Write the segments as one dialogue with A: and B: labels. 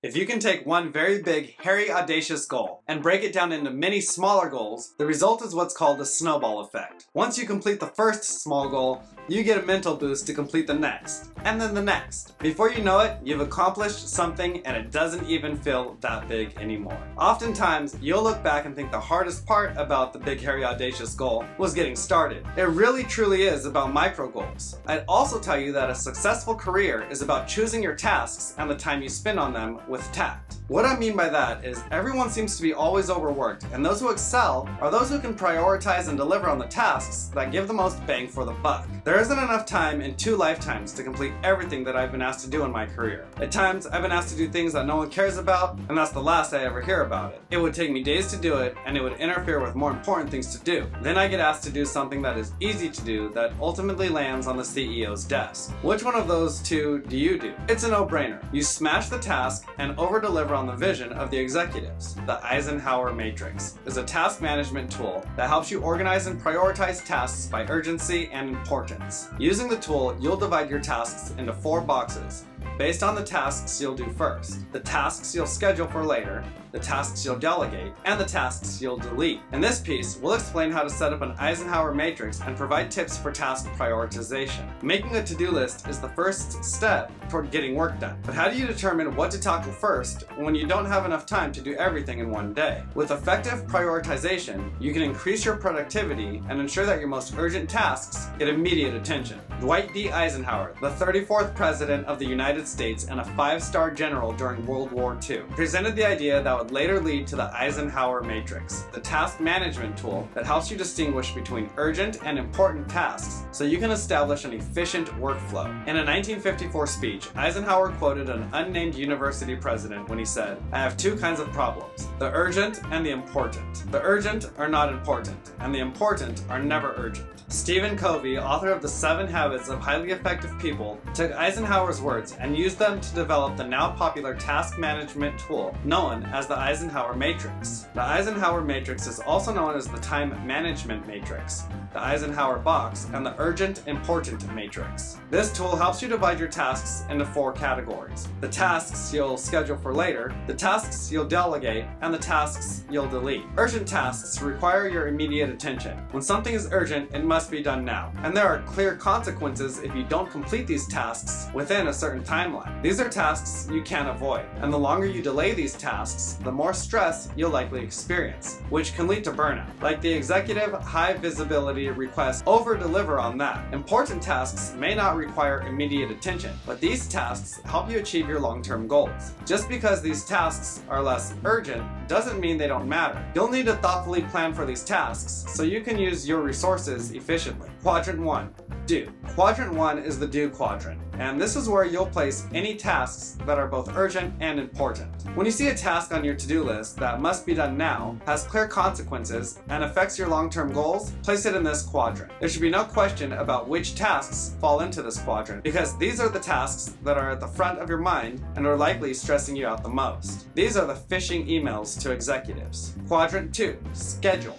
A: If you can take one very big, hairy, audacious goal and break it down into many smaller goals, the result is what's called a snowball effect. Once you complete the first small goal, you get a mental boost to complete the next, and then the next. Before you know it, you've accomplished something and it doesn't even feel that big anymore. Oftentimes, you'll look back and think the hardest part about the big, hairy, audacious goal was getting started. It really truly is about micro goals. I'd also tell you that a successful career is about choosing your tasks and the time you spend on them with tact. What I mean by that is everyone seems to be always overworked, and those who excel are those who can prioritize and deliver on the tasks that give the most bang for the buck. There isn't enough time in 2 lifetimes to complete everything that I've been asked to do in my career. At times, I've been asked to do things that no one cares about, and that's the last I ever hear about it. It would take me days to do it, and it would interfere with more important things to do. Then I get asked to do something that is easy to do that ultimately lands on the CEO's desk. Which one of those two do you do? It's a no-brainer. You smash the task and over-deliver on the vision of the executives. The Eisenhower Matrix is a task management tool that helps you organize and prioritize tasks by urgency and importance. Using the tool, you'll divide your tasks into 4 boxes based on the tasks you'll do first, the tasks you'll schedule for later, the tasks you'll delegate, and the tasks you'll delete. In this piece, we'll explain how to set up an Eisenhower matrix and provide tips for task prioritization. Making a to-do list is the first step toward getting work done. But how do you determine what to tackle first when you don't have enough time to do everything in one day? With effective prioritization, you can increase your productivity and ensure that your most urgent tasks get immediate attention. Dwight D. Eisenhower, the 34th President of the United States and a 5-star general during World War II, presented the idea that would later lead to the Eisenhower Matrix, the task management tool that helps you distinguish between urgent and important tasks so you can establish an efficient workflow. In a 1954 speech, Eisenhower quoted an unnamed university president when he said, "I have 2 kinds of problems, the urgent and the important. The urgent are not important, and the important are never urgent." Stephen Covey, author of The 7 Habits of Highly Effective People, took Eisenhower's words and used them to develop the now popular task management tool known as the Eisenhower Matrix. The Eisenhower Matrix is also known as the Time Management Matrix, the Eisenhower Box, and the Urgent Important Matrix. This tool helps you divide your tasks into 4 categories: the tasks you'll schedule for later, the tasks you'll delegate, and the tasks you'll delete. Urgent tasks require your immediate attention. When something is urgent, it must be done now, and there are clear consequences if you don't complete these tasks within a certain timeline. These are tasks you can't avoid, and the longer you delay these tasks, the more stress you'll likely experience, which can lead to burnout. Like the executive high visibility request, over-deliver on that. Important tasks may not require immediate attention, but these tasks help you achieve your long-term goals. Just because these tasks are less urgent doesn't mean they don't matter. You'll need to thoughtfully plan for these tasks so you can use your resources efficiently. Quadrant 1. Do. Quadrant 1 is the do quadrant, and this is where you'll place any tasks that are both urgent and important. When you see a task on your to-do list that must be done now, has clear consequences, and affects your long-term goals, place it in this quadrant. There should be no question about which tasks fall into this quadrant, because these are the tasks that are at the front of your mind and are likely stressing you out the most. These are the phishing emails to executives. Quadrant 2. Schedule.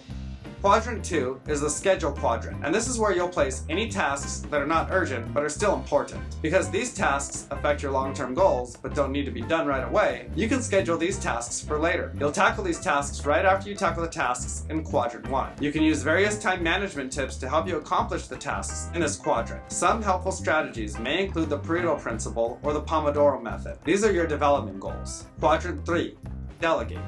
A: Quadrant 2 is the schedule quadrant, and this is where you'll place any tasks that are not urgent but are still important. Because these tasks affect your long-term goals but don't need to be done right away, you can schedule these tasks for later. You'll tackle these tasks right after you tackle the tasks in Quadrant 1. You can use various time management tips to help you accomplish the tasks in this quadrant. Some helpful strategies may include the Pareto principle or the Pomodoro method. These are your development goals. Quadrant 3. Delegate.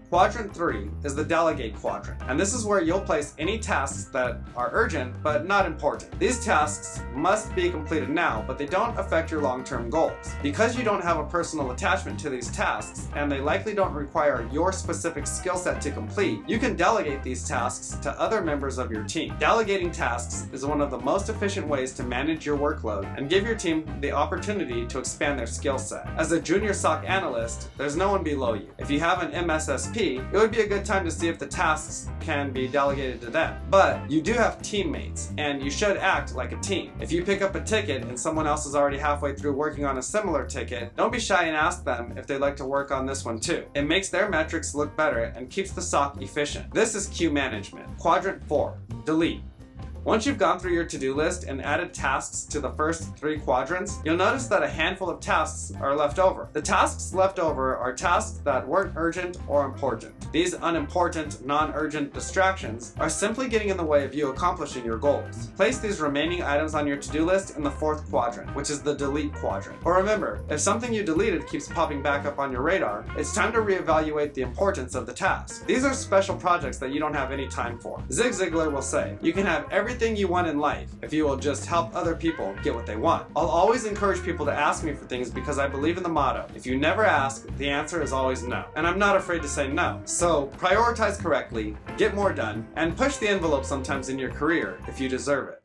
A: Quadrant 3 is the delegate quadrant, and this is where you'll place any tasks that are urgent but not important. These tasks must be completed now, but they don't affect your long-term goals. Because you don't have a personal attachment to these tasks, and they likely don't require your specific skill set to complete, you can delegate these tasks to other members of your team. Delegating tasks is one of the most efficient ways to manage your workload and give your team the opportunity to expand their skill set. As a junior SOC analyst, there's no one below you. If you have an MSSP, it would be a good time to see if the tasks can be delegated to them. But you do have teammates, and you should act like a team. If you pick up a ticket and someone else is already halfway through working on a similar ticket, don't be shy and ask them if they'd like to work on this one too. It makes their metrics look better and keeps the SOC efficient. This is queue management. Quadrant 4. Delete. Once you've gone through your to-do list and added tasks to the first 3 quadrants, you'll notice that a handful of tasks are left over. The tasks left over are tasks that weren't urgent or important. These unimportant, non-urgent distractions are simply getting in the way of you accomplishing your goals. Place these remaining items on your to-do list in the 4th quadrant, which is the delete quadrant. Or remember, if something you deleted keeps popping back up on your radar, it's time to reevaluate the importance of the task. These are special projects that you don't have any time for. Zig Ziglar will say, you can have everything you want in life if you will just help other people get what they want. I'll always encourage people to ask me for things because I believe in the motto, if you never ask, the answer is always no. And I'm not afraid to say no. So prioritize correctly, get more done, and push the envelope sometimes in your career if you deserve it.